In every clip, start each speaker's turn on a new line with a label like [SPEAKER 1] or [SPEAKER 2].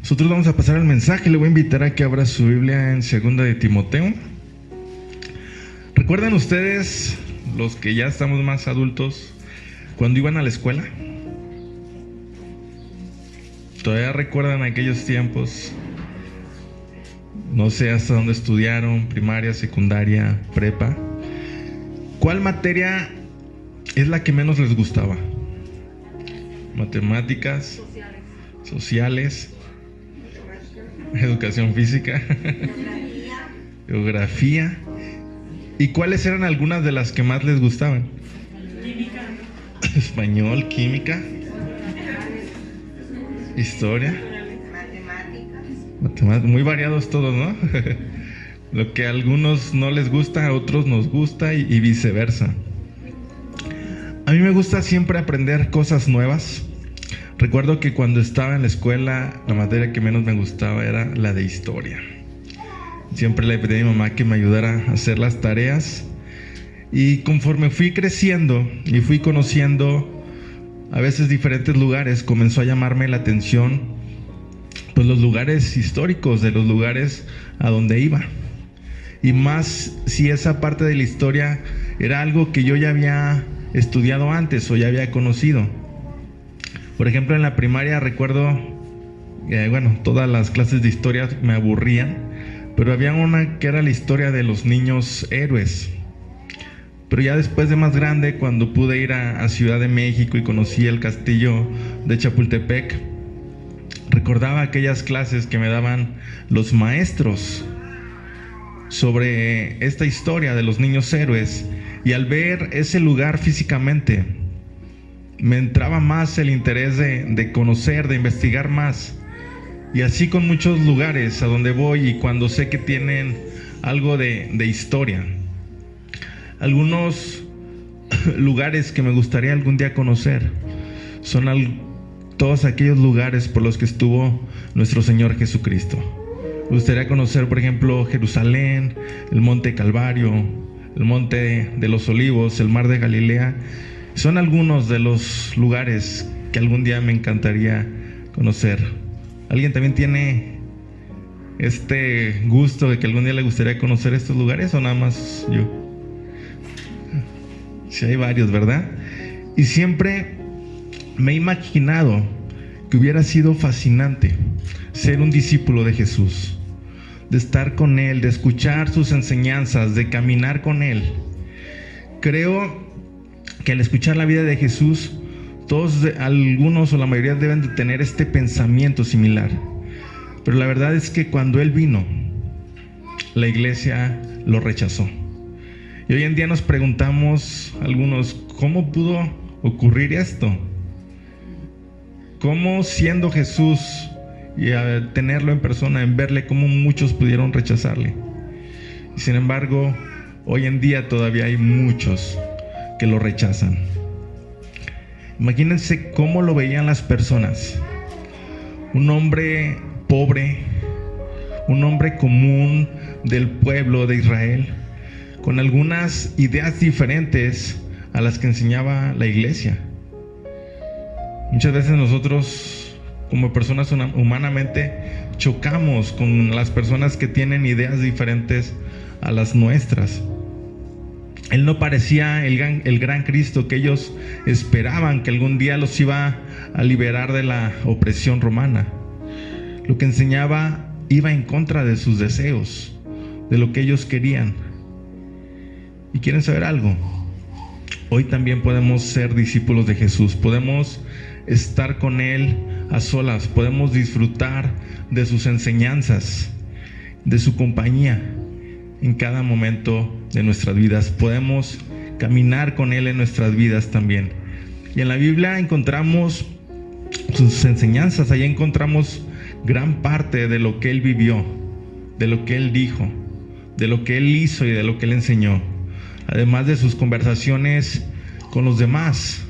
[SPEAKER 1] Nosotros vamos a pasar al mensaje. Le voy a invitar a que abra su Biblia en 2 de Timoteo. ¿Recuerdan ustedes, los que ya estamos más adultos, cuando iban a la escuela? ¿Todavía recuerdan aquellos tiempos? No sé hasta dónde estudiaron, primaria, secundaria, prepa. ¿Cuál materia es la que menos les gustaba? Matemáticas, sociales, educación física, geografía. ¿Y cuáles eran algunas de las que más les gustaban?
[SPEAKER 2] Química.
[SPEAKER 1] Español, química, historia, matemáticas. Muy variados todos, ¿no? Lo que a algunos no les gusta, a otros nos gusta y viceversa. A mí me gusta siempre aprender cosas nuevas. Recuerdo que cuando estaba en la escuela, la materia que menos me gustaba era la de historia. Siempre le pedí a mi mamá que me ayudara a hacer las tareas. Y conforme fui creciendo y fui conociendo a veces diferentes lugares, comenzó a llamarme la atención pues los lugares históricos de los lugares a donde iba. Y más si esa parte de la historia era algo que yo ya había estudiado antes o ya había conocido. Por ejemplo, en la primaria recuerdo, todas las clases de historia me aburrían, pero había una que era la historia de los niños héroes. Pero ya después de más grande, cuando pude ir a Ciudad de México y conocí el castillo de Chapultepec, recordaba aquellas clases que me daban los maestros sobre esta historia de los niños héroes, y al ver ese lugar físicamente me entraba más el interés de conocer, de investigar más. Y así con muchos lugares a donde voy y cuando sé que tienen algo de historia. Algunos lugares que me gustaría algún día conocer son todos aquellos lugares por los que estuvo nuestro Señor Jesucristo. Me gustaría conocer, por ejemplo, Jerusalén, el Monte Calvario, el Monte de los Olivos, el Mar de Galilea. Son algunos de los lugares que algún día me encantaría conocer. ¿Alguien también tiene este gusto de que algún día le gustaría conocer estos lugares o nada más yo? Sí, hay varios, ¿verdad? Y siempre me he imaginado que hubiera sido fascinante ser un discípulo de Jesús, de estar con Él, de escuchar sus enseñanzas, de caminar con Él. Creo que al escuchar la vida de Jesús, algunos o la mayoría deben de tener este pensamiento similar. Pero la verdad es que cuando Él vino, la iglesia lo rechazó. Y hoy en día nos preguntamos algunos, ¿cómo pudo ocurrir esto? ¿Cómo siendo Jesús y al tenerlo en persona, en verle, cómo muchos pudieron rechazarle? Y sin embargo, hoy en día todavía hay muchos que lo rechazan. Imagínense cómo lo veían las personas. Un hombre pobre, un hombre común del pueblo de Israel, con algunas ideas diferentes a las que enseñaba la iglesia. Muchas veces nosotros, como personas humanamente, chocamos con las personas que tienen ideas diferentes a las nuestras. Él no parecía el gran Cristo que ellos esperaban, que algún día los iba a liberar de la opresión romana. Lo que enseñaba iba en contra de sus deseos, de lo que ellos querían. ¿Y quieren saber algo? Hoy también podemos ser discípulos de Jesús, podemos estar con Él a solas, podemos disfrutar de sus enseñanzas, de su compañía en cada momento de nuestras vidas. Podemos caminar con Él en nuestras vidas también. Y en la Biblia encontramos sus enseñanzas, ahí encontramos gran parte de lo que Él vivió, de lo que Él dijo, de lo que Él hizo y de lo que Él enseñó. Además de sus conversaciones con los demás.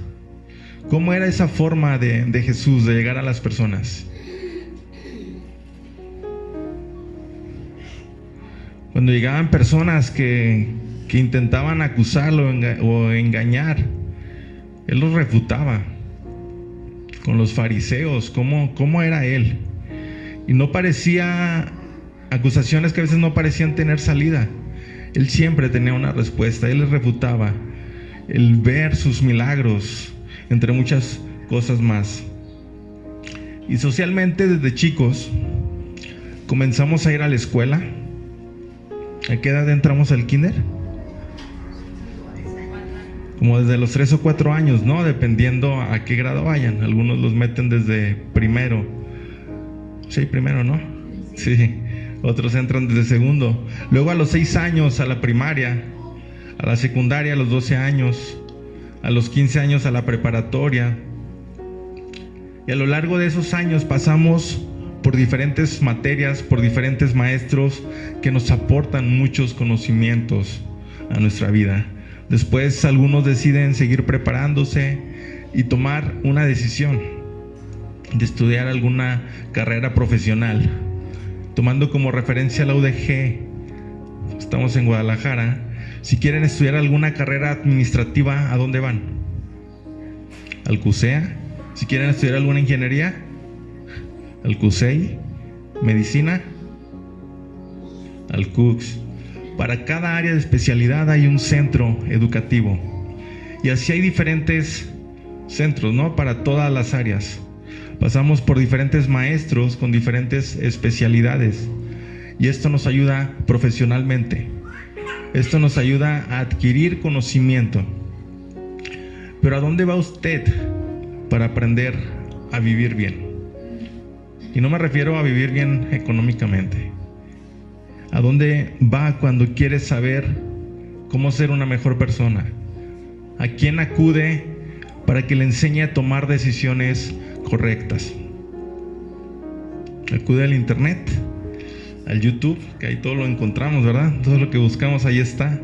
[SPEAKER 1] ¿Cómo era esa forma de Jesús de llegar a las personas? Cuando llegaban personas que intentaban acusarlo o engañar, Él los refutaba. Con los fariseos, ¿cómo era Él? Y no parecía, acusaciones que a veces no parecían tener salida. Él siempre tenía una respuesta, él les refutaba. El ver sus milagros, entre muchas cosas más. Y socialmente desde chicos comenzamos a ir a la escuela. ¿A qué edad entramos al kinder? Como desde los 3 o 4 años, ¿no? Dependiendo a qué grado vayan. Algunos los meten desde primero. Sí, primero, ¿no? Sí. Otros entran desde segundo. Luego a los 6 años a la primaria. A la secundaria a los 12 años. A los 15 años a la preparatoria. Y a lo largo de esos años pasamos por diferentes materias, por diferentes maestros que nos aportan muchos conocimientos a nuestra vida. Después algunos deciden seguir preparándose y tomar una decisión de estudiar alguna carrera profesional, tomando como referencia la UDG. Estamos en Guadalajara. Si quieren estudiar alguna carrera administrativa, ¿a dónde van? ¿Al CUSEA? Si quieren estudiar alguna ingeniería, al CUSEI. ¿Medicina? Al CUCS. Para cada área de especialidad hay un centro educativo. Y así hay diferentes centros, ¿no? Para todas las áreas. Pasamos por diferentes maestros con diferentes especialidades. Y esto nos ayuda profesionalmente. Esto nos ayuda a adquirir conocimiento. Pero ¿a dónde va usted para aprender a vivir bien? Y no me refiero a vivir bien económicamente. ¿A dónde va cuando quiere saber cómo ser una mejor persona? ¿A quién acude para que le enseñe a tomar decisiones correctas? Acude al internet, al YouTube, que ahí todo lo encontramos, ¿verdad? Todo lo que buscamos ahí está.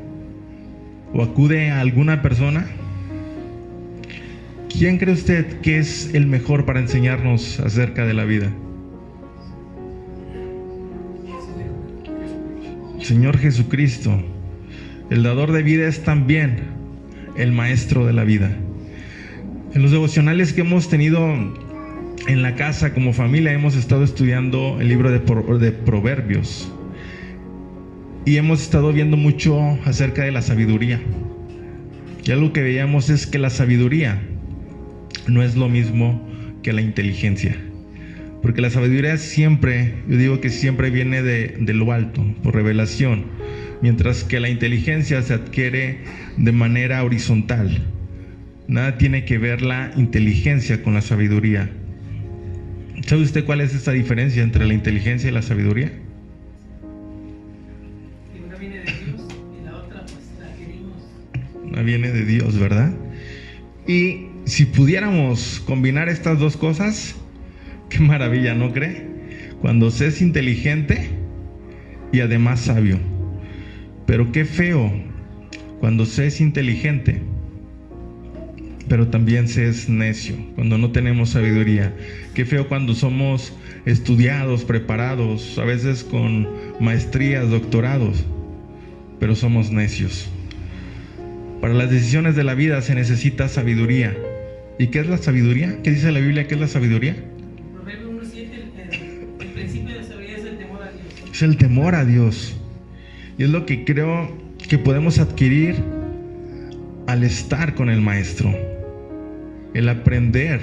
[SPEAKER 1] ¿O acude a alguna persona? ¿Quién cree usted que es el mejor para enseñarnos acerca de la vida? Señor Jesucristo. El dador de vida es también el maestro de la vida. En los devocionales que hemos tenido en la casa como familia hemos estado estudiando el libro de Proverbios y hemos estado viendo mucho acerca de la sabiduría. Y algo que veíamos es que la sabiduría no es lo mismo que la inteligencia. Porque la sabiduría siempre, yo digo que siempre viene de lo alto, por revelación, mientras que la inteligencia se adquiere de manera horizontal. Nada tiene que ver la inteligencia con la sabiduría. ¿Sabe usted cuál es esa diferencia entre la inteligencia y la sabiduría?
[SPEAKER 2] Una viene de Dios y la otra pues la adquirimos.
[SPEAKER 1] Una viene de Dios, ¿verdad? Y si pudiéramos combinar estas dos cosas, qué maravilla, ¿no cree? Cuando se es inteligente y además sabio. Pero qué feo cuando se es inteligente, pero también se es necio, cuando no tenemos sabiduría. Qué feo cuando somos estudiados, preparados, a veces con maestrías, doctorados, pero somos necios. Para las decisiones de la vida se necesita sabiduría. ¿Y qué es la sabiduría? ¿Qué dice la Biblia? ¿Qué es la sabiduría?
[SPEAKER 2] Proverbio 1:7, el principio de la sabiduría es el temor a Dios.
[SPEAKER 1] Es el temor a Dios. Y es lo que creo que podemos adquirir al estar con el Maestro. El aprender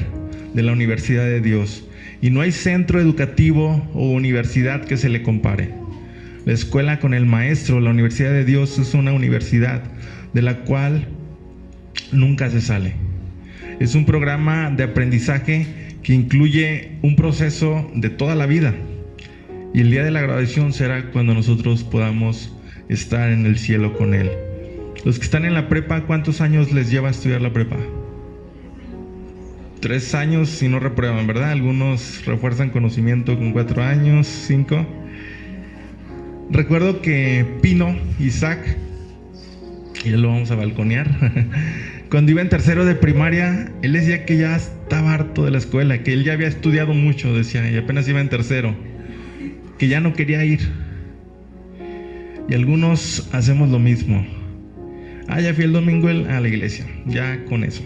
[SPEAKER 1] de la universidad de Dios. Y no hay centro educativo o universidad que se le compare. La escuela con el Maestro, la universidad de Dios, es una universidad de la cual nunca se sale. Es un programa de aprendizaje que incluye un proceso de toda la vida. Y el día de la graduación será cuando nosotros podamos estar en el cielo con Él. Los que están en la prepa, ¿cuántos años les lleva a estudiar la prepa? 3 años si no reprueban, ¿verdad? Algunos refuerzan conocimiento con 4 años, 5. Recuerdo que Pino, Isaac, y ya lo vamos a balconear, cuando iba en tercero de primaria, él decía que ya estaba harto de la escuela, que él ya había estudiado mucho, decía, y apenas iba en tercero, que ya no quería ir. Y algunos hacemos lo mismo. Ya fui el domingo a la iglesia, ya con eso.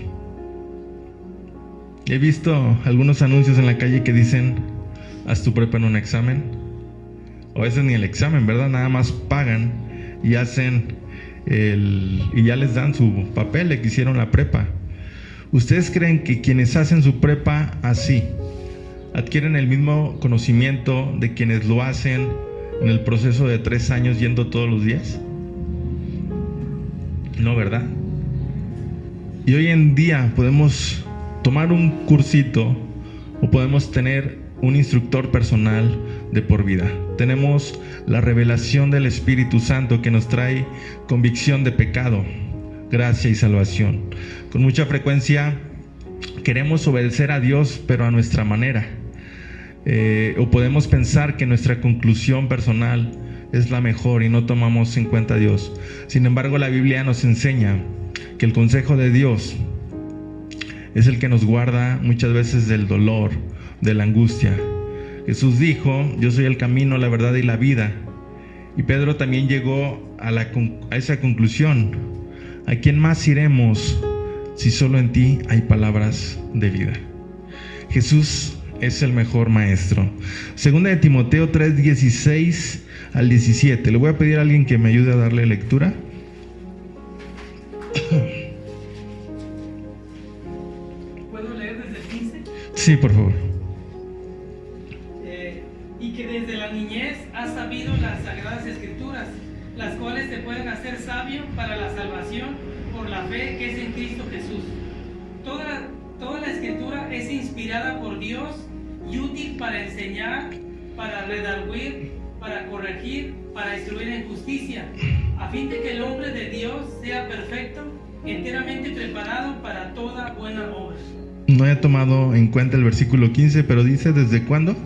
[SPEAKER 1] He visto algunos anuncios en la calle que dicen, haz tu prepa en un examen. O a veces ni el examen, ¿verdad? Nada más pagan y hacen y ya les dan su papel de que hicieron la prepa. ¿Ustedes creen que quienes hacen su prepa así adquieren el mismo conocimiento de quienes lo hacen en el proceso de 3 años yendo todos los días? No, ¿verdad? Y hoy en día podemos tomar un cursito o podemos tener un instructor personal de por vida. Tenemos la revelación del Espíritu Santo que nos trae convicción de pecado, gracia y salvación. Con mucha frecuencia queremos obedecer a Dios, pero a nuestra manera. O podemos pensar que nuestra conclusión personal es la mejor y no tomamos en cuenta a Dios. Sin embargo, la Biblia nos enseña que el consejo de Dios es el que nos guarda muchas veces del dolor, de la angustia. Jesús dijo: yo soy el camino, la verdad y la vida. Y Pedro también llegó a esa conclusión: ¿a quién más iremos si solo en ti hay palabras de vida? Jesús es el mejor maestro. Segunda de Timoteo 3:16 al 17. Le voy a pedir a alguien que me ayude a darle lectura.
[SPEAKER 2] ¿Puedo leer desde el 15?
[SPEAKER 1] Sí, por favor.
[SPEAKER 2] Y que desde la niñez has sabido las sagradas escrituras, las cuales te pueden hacer sabio para la salvación por la fe que es en Cristo Jesús. Toda la escritura es inspirada por Dios y útil para enseñar, para redarguir, para corregir, para instruir en justicia, a fin de que el hombre de Dios sea perfecto, enteramente preparado para toda buena obra.
[SPEAKER 1] No he tomado en cuenta el versículo 15, pero dice: ¿desde cuándo?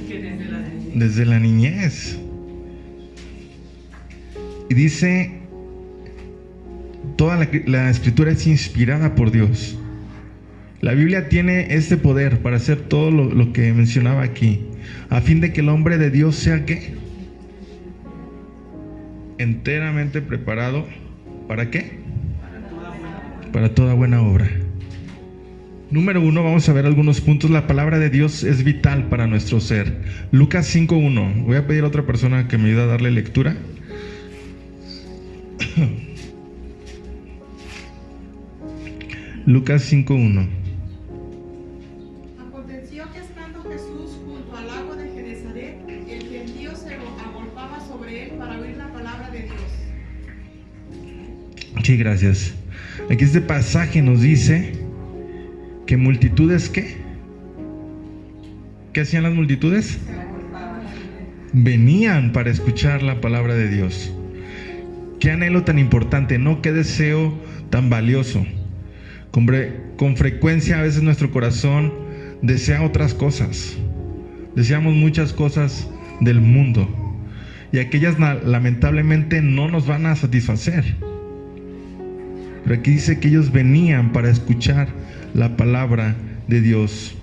[SPEAKER 2] Que desde la niñez.
[SPEAKER 1] Desde la niñez. Y dice: toda la escritura es inspirada por Dios. La Biblia tiene este poder para hacer todo lo que mencionaba aquí, a fin de que el hombre de Dios sea ¿qué? Enteramente preparado. ¿Para qué? Para toda buena obra. Número 1, vamos a ver algunos puntos. La palabra de Dios es vital para nuestro ser. Lucas 5:1. Voy a pedir a otra persona que me ayude a darle lectura. Lucas 5:1.
[SPEAKER 3] Aconteció que estando Jesús junto al lago de Genesaret, el gentío se agolpaba sobre él para oír la palabra de Dios.
[SPEAKER 1] Sí, gracias. Aquí este pasaje nos dice que multitudes, ¿qué? ¿Qué hacían las multitudes? Venían para escuchar la palabra de Dios. Qué anhelo tan importante, ¿no? Qué deseo tan valioso. Con frecuencia a veces nuestro corazón desea otras cosas. Deseamos muchas cosas del mundo y aquellas lamentablemente no nos van a satisfacer. Pero aquí dice que ellos venían para escuchar la palabra de Dios.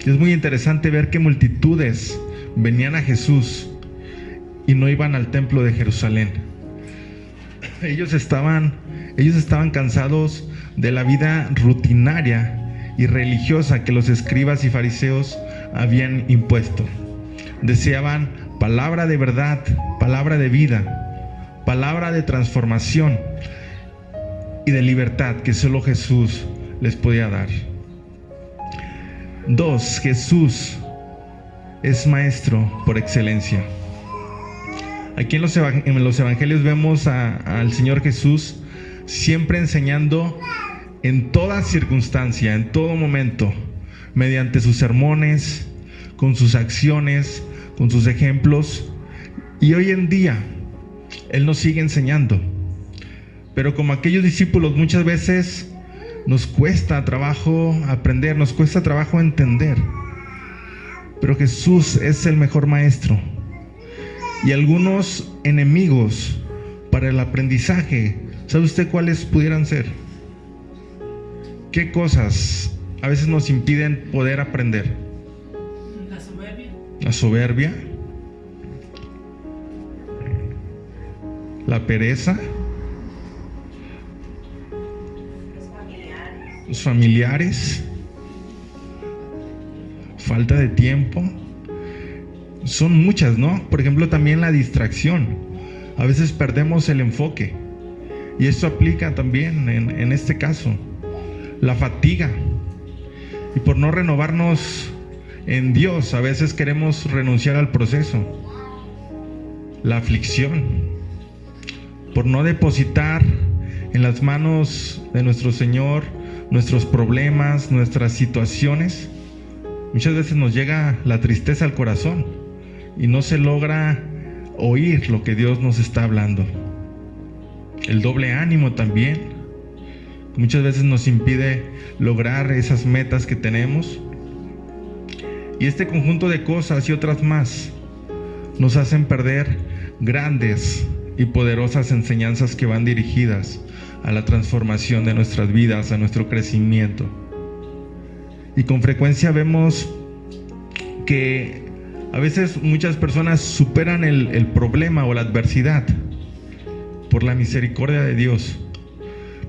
[SPEAKER 1] Es muy interesante ver que multitudes venían a Jesús y no iban al templo de Jerusalén. Ellos estaban cansados de la vida rutinaria y religiosa que los escribas y fariseos habían impuesto. Deseaban palabra de verdad, palabra de vida, palabra de transformación y de libertad que solo Jesús les podía dar. 2. Jesús es maestro por excelencia. Aquí en los evangelios vemos al Señor Jesús siempre enseñando en toda circunstancia, en todo momento, mediante sus sermones, con sus acciones, con sus ejemplos. Y hoy en día Él nos sigue enseñando. Pero como aquellos discípulos, muchas veces nos cuesta trabajo aprender, nos cuesta trabajo entender. Pero Jesús es el mejor maestro. Y algunos enemigos para el aprendizaje, ¿sabe usted cuáles pudieran ser? ¿Qué cosas a veces nos impiden poder aprender?
[SPEAKER 2] La soberbia.
[SPEAKER 1] La soberbia, la pereza, los familiares, falta de tiempo. son muchas, ¿no? Por ejemplo, también la distracción. A veces perdemos el enfoque. Y esto aplica también en este caso. La fatiga. Y por no renovarnos en Dios, a veces queremos renunciar al proceso. La aflicción. Por no depositar en las manos de nuestro Señor nuestros problemas, nuestras situaciones. Muchas veces nos llega la tristeza al corazón y no se logra oír lo que Dios nos está hablando. El doble ánimo también muchas veces nos impide lograr esas metas que tenemos. Y este conjunto de cosas y otras más nos hacen perder grandes y poderosas enseñanzas que van dirigidas a la transformación de nuestras vidas, a nuestro crecimiento. Y con frecuencia vemos que a veces muchas personas superan el problema o la adversidad por la misericordia de Dios,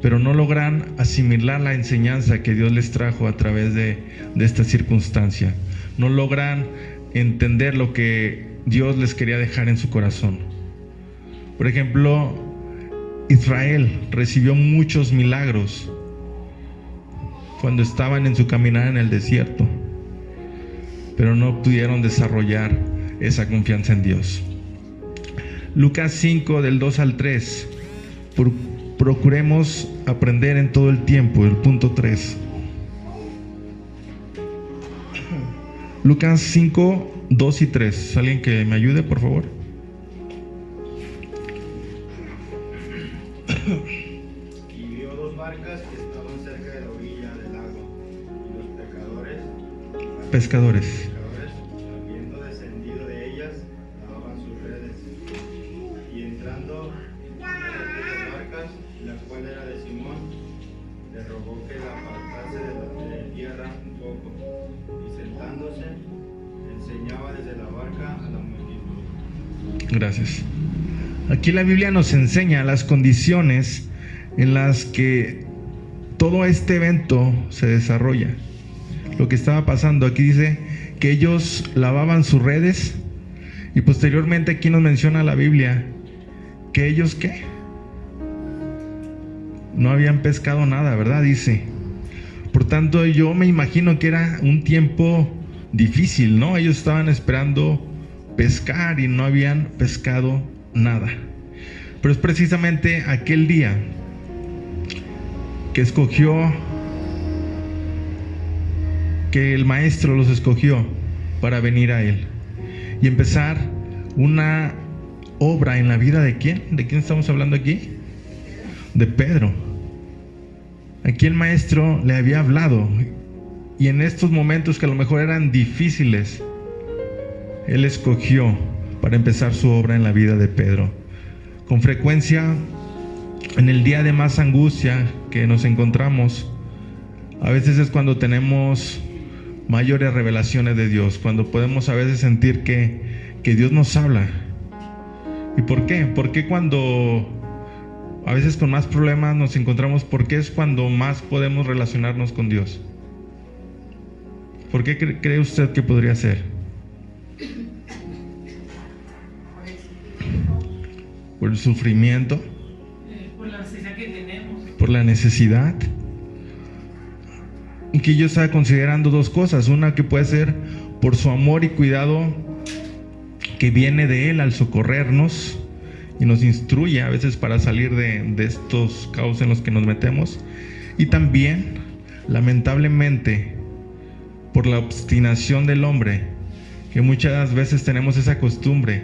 [SPEAKER 1] pero no logran asimilar la enseñanza que Dios les trajo a través de esta circunstancia. No logran entender lo que Dios les quería dejar en su corazón. Por ejemplo, Israel recibió muchos milagros cuando estaban en su caminar en el desierto, pero no pudieron desarrollar esa confianza en Dios. Lucas 5 del 2 al 3. Procuremos aprender en todo el tiempo. El punto 3. Lucas 5, 2 y 3. ¿Alguien que me ayude, por favor?
[SPEAKER 4] Y vio dos barcas que estaban cerca de la orilla del lago, y los pescadores, habiendo descendido de ellas, lavaban sus redes. Y entrando una de aquellas barcas, la cual era de Simón, le rogó que la apartase de tierra un poco, y sentándose, enseñaba desde la barca a la multitud.
[SPEAKER 1] Gracias. Aquí la Biblia nos enseña las condiciones en las que todo este evento se desarrolla. Lo que estaba pasando, aquí dice que ellos lavaban sus redes, y posteriormente aquí nos menciona la Biblia que ellos ¿qué? No habían pescado nada, ¿verdad? Dice. Por tanto, yo me imagino que era un tiempo difícil, ¿no? Ellos estaban esperando pescar y no habían pescado nada. Pero es precisamente aquel día que el maestro los escogió para venir a él y empezar una obra en la vida de ¿quién? ¿De quién estamos hablando aquí? De Pedro. Aquí el maestro le había hablado, y en estos momentos que a lo mejor eran difíciles, él escogió para empezar su obra en la vida de Pedro. Con frecuencia, en el día de más angustia que nos encontramos, a veces es cuando tenemos mayores revelaciones de Dios, cuando podemos a veces sentir que Dios nos habla. ¿Y por qué? Porque cuando a veces con más problemas nos encontramos, porque es cuando más podemos relacionarnos con Dios. ¿Por qué cree usted que podría ser? Por el sufrimiento,
[SPEAKER 2] por la necesidad que tenemos.
[SPEAKER 1] Por la necesidad. Y que yo estaba considerando dos cosas. Una, que puede ser por su amor y cuidado que viene de Él al socorrernos y nos instruye a veces para salir de estos caos en los que nos metemos. Y también, lamentablemente, por la obstinación del hombre, que muchas veces tenemos esa costumbre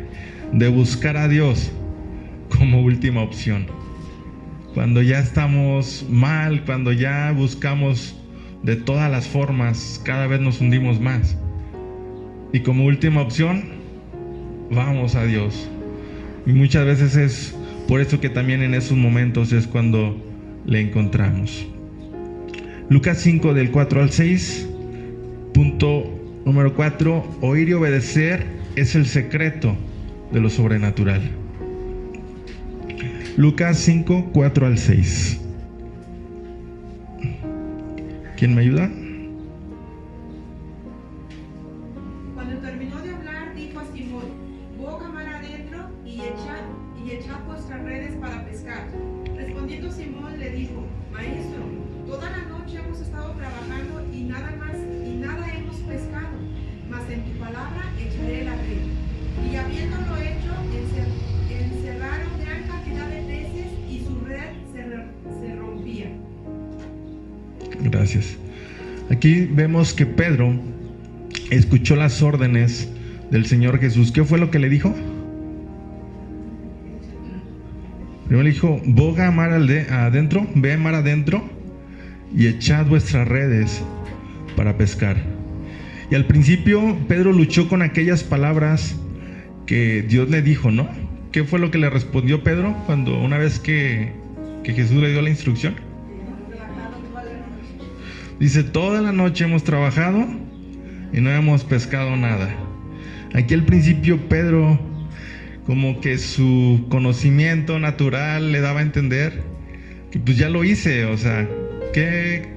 [SPEAKER 1] de buscar a Dios como última opción. Cuando ya estamos mal, cuando ya buscamos de todas las formas, cada vez nos hundimos más. Y como última opción, vamos a Dios. Y muchas veces es por eso que también en esos momentos es cuando le encontramos. Lucas 5 del 4 al 6. Punto número 4. Oír y obedecer es el secreto de lo sobrenatural. Lucas 5, 4 al 6. ¿Quién me ayuda?
[SPEAKER 3] Cuando terminó de hablar, dijo a Simón boga mar adentro y echad vuestras redes para pescar. Respondiendo Simón le dijo: Maestro, toda la noche hemos estado trabajando y nada hemos pescado, mas en tu palabra echaré la red. Y habiéndolo hecho, encerraron gran cantidad de peces y su red se rompía.
[SPEAKER 1] Gracias. Aquí vemos que Pedro escuchó las órdenes del Señor Jesús. ¿Qué fue lo que le dijo? Primero le dijo: boga mar adentro, ve mar adentro y echad vuestras redes para pescar. Y al principio Pedro luchó con aquellas palabras que Dios le dijo, ¿no? ¿Qué fue lo que le respondió Pedro cuando una vez que Jesús le dio la instrucción? Dice: toda la noche hemos trabajado y no hemos pescado nada. Aquí al principio Pedro, como que su conocimiento natural le daba a entender que pues ya lo hice, o sea, ¿qué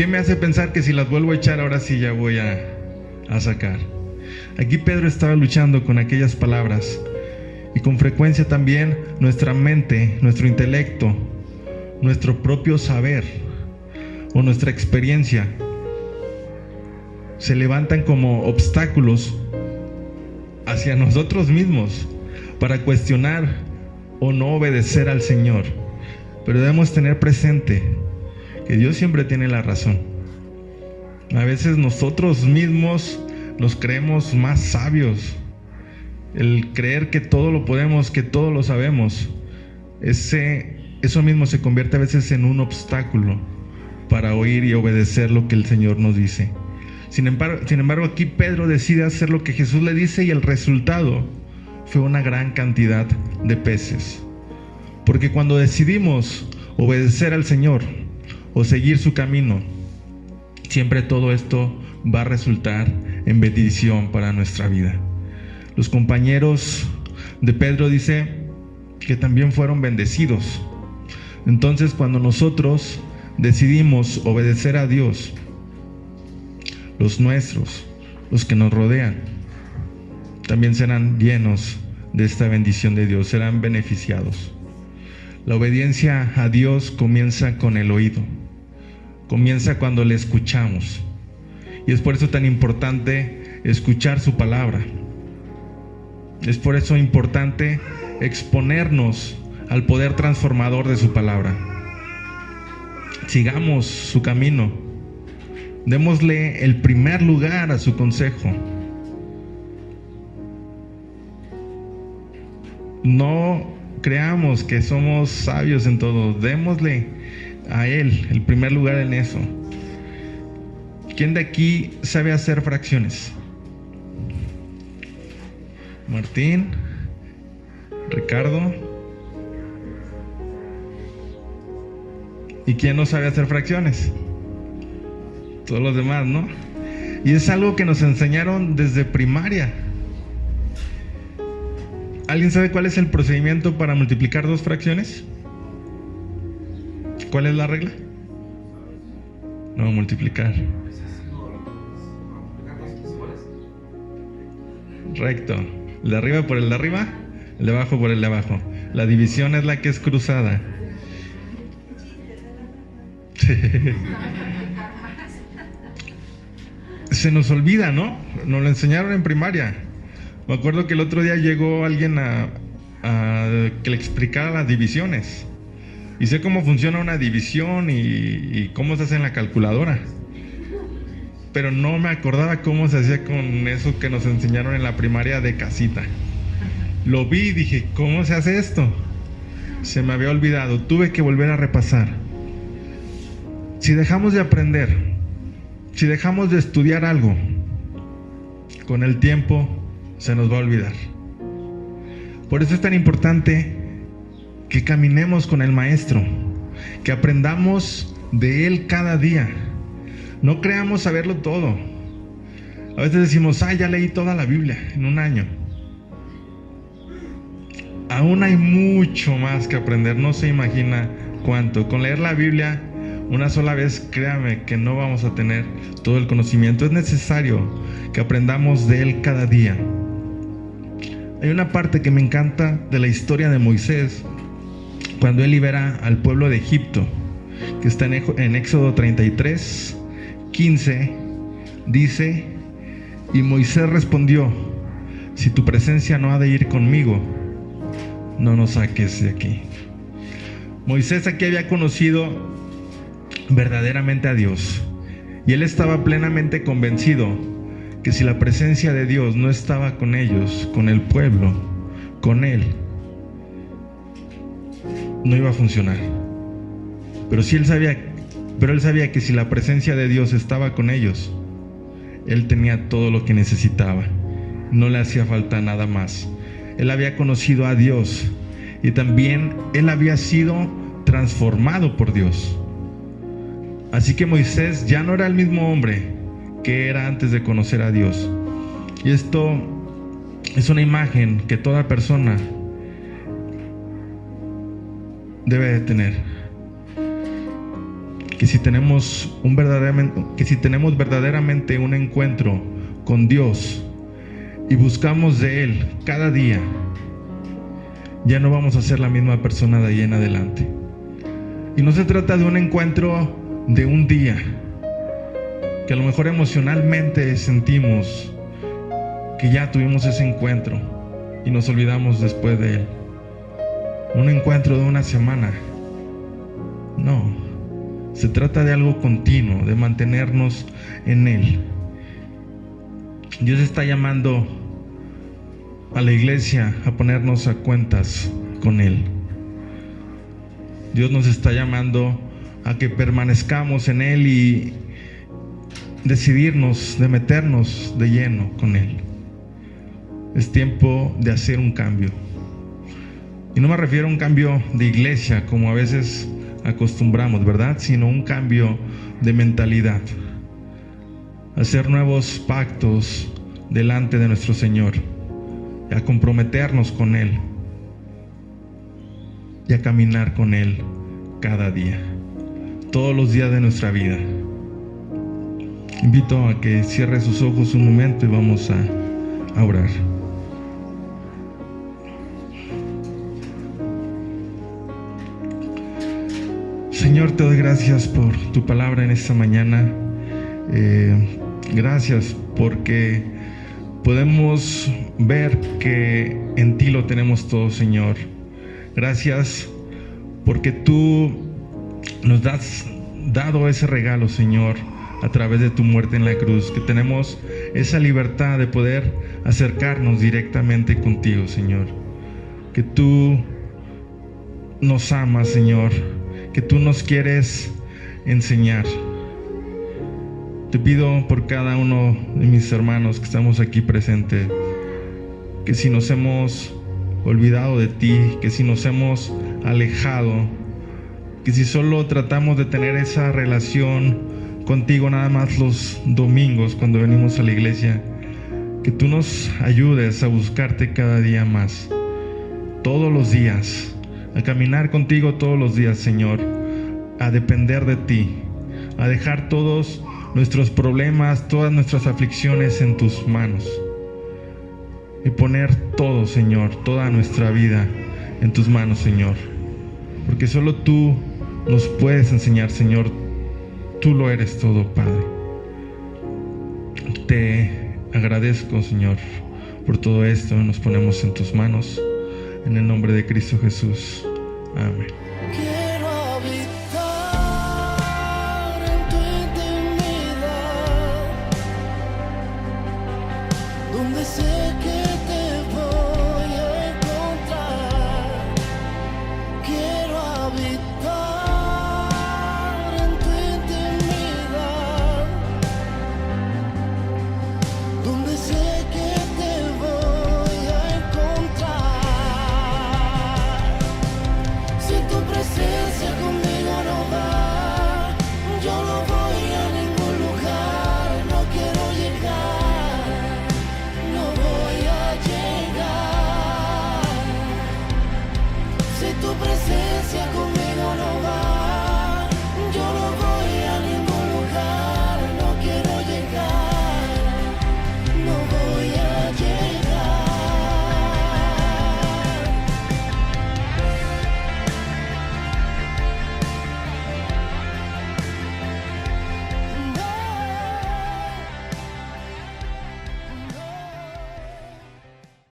[SPEAKER 1] me hace pensar que si las vuelvo a echar ahora sí ya voy a sacar? Aquí Pedro estaba luchando con aquellas palabras, y con frecuencia también nuestra mente, nuestro intelecto, nuestro propio saber o nuestra experiencia se levantan como obstáculos hacia nosotros mismos para cuestionar o no obedecer al Señor. Pero debemos tener presente que Dios siempre tiene la razón. A veces nosotros mismos nos creemos más sabios. El creer que todo lo podemos, que todo lo sabemos, eso mismo se convierte a veces en un obstáculo para oír y obedecer lo que el Señor nos dice. Sin embargo, aquí Pedro decide hacer lo que Jesús le dice, y el resultado fue una gran cantidad de peces. Porque cuando decidimos obedecer al Señor o seguir su camino, siempre todo esto va a resultar en bendición para nuestra vida. Los compañeros de Pedro dice que también fueron bendecidos. Entonces, cuando nosotros decidimos obedecer a Dios, los nuestros, los que nos rodean, también serán llenos de esta bendición de Dios, serán beneficiados. La obediencia a Dios comienza con el oído, comienza cuando le escuchamos, y es por eso tan importante escuchar su palabra. Es por eso importante exponernos al poder transformador de su palabra. Sigamos su camino. Démosle el primer lugar a su consejo. No creamos que somos sabios en todo. Démosle a Él el primer lugar en eso. ¿Quién de aquí sabe hacer fracciones? Martín, Ricardo. ¿Y quién no sabe hacer fracciones? Todos los demás, ¿no? Y es algo que nos enseñaron desde primaria. ¿Alguien sabe cuál es el procedimiento para multiplicar dos fracciones? ¿Cuál es la regla? No, multiplicar. Recto. El de arriba por el de arriba, el de abajo por el de abajo. La división es la que es cruzada. Se nos olvida, ¿no? Nos lo enseñaron en primaria. Me acuerdo que el otro día llegó alguien a que le explicara las divisiones. Y sé cómo funciona una división y cómo se hace en la calculadora. Pero no me acordaba cómo se hacía con eso que nos enseñaron en la primaria de casita. Lo vi y dije, ¿cómo se hace esto? Se me había olvidado, tuve que volver a repasar. Si dejamos de aprender, si dejamos de estudiar algo, con el tiempo se nos va a olvidar. Por eso es tan importante que caminemos con el Maestro, que aprendamos de Él cada día. No creamos saberlo todo. A veces decimos, ya leí toda la Biblia en un año. Aún hay mucho más que aprender, no se imagina cuánto. Con leer la Biblia una sola vez, créame que no vamos a tener todo el conocimiento. Es necesario que aprendamos de Él cada día. Hay una parte que me encanta de la historia de Moisés, cuando él libera al pueblo de Egipto, que está en Éxodo 33, 15, dice: y Moisés respondió: si tu presencia no ha de ir conmigo, no nos saques de aquí. Moisés aquí había conocido verdaderamente a Dios, y él estaba plenamente convencido que si la presencia de Dios no estaba con ellos, con el pueblo, con él, no iba a funcionar. Pero él sabía que si la presencia de Dios estaba con ellos, él tenía todo lo que necesitaba. No le hacía falta nada más. Él había conocido a Dios, y también él había sido transformado por Dios. Así que Moisés ya no era el mismo hombre que era antes de conocer a Dios. Y esto es una imagen que toda persona debe de tener. Que si tenemos verdaderamente un encuentro con Dios y buscamos de Él cada día, ya no vamos a ser la misma persona de ahí en adelante. Y no se trata de un encuentro de un día, que a lo mejor emocionalmente sentimos que ya tuvimos ese encuentro y nos olvidamos después de él. Un encuentro de una semana. No, se trata de algo continuo, de mantenernos en él. Dios está llamando a la iglesia a ponernos a cuentas con él. Dios nos está llamando a que permanezcamos en él y decidirnos de meternos de lleno con él. Es tiempo de hacer un cambio. Y no me refiero a un cambio de iglesia como a veces acostumbramos, ¿verdad? Sino un cambio de mentalidad. Hacer nuevos pactos delante de nuestro Señor, y a comprometernos con Él y a caminar con Él cada día, todos los días de nuestra vida. Invito a que cierre sus ojos un momento y vamos a orar. Señor, te doy gracias por tu palabra en esta mañana. Gracias porque podemos ver que en ti lo tenemos todo, Señor. Gracias porque tú nos has dado ese regalo, Señor, a través de tu muerte en la cruz, que tenemos esa libertad de poder acercarnos directamente contigo, Señor. Que tú nos amas, Señor, que tú nos quieres enseñar. Te pido por cada uno de mis hermanos que estamos aquí presentes, que si nos hemos olvidado de ti, que si nos hemos alejado, que si solo tratamos de tener esa relación contigo nada más los domingos cuando venimos a la iglesia, que tú nos ayudes a buscarte cada día más, todos los días, a caminar contigo todos los días, Señor, a depender de ti, a dejar todos nuestros problemas, todas nuestras aflicciones en tus manos y poner todo, Señor, toda nuestra vida en tus manos, Señor, porque solo tú nos puedes enseñar, Señor. Tú lo eres todo, Padre. Te agradezco, Señor, por todo esto. Nos ponemos en tus manos, en el nombre de Cristo Jesús. Amén.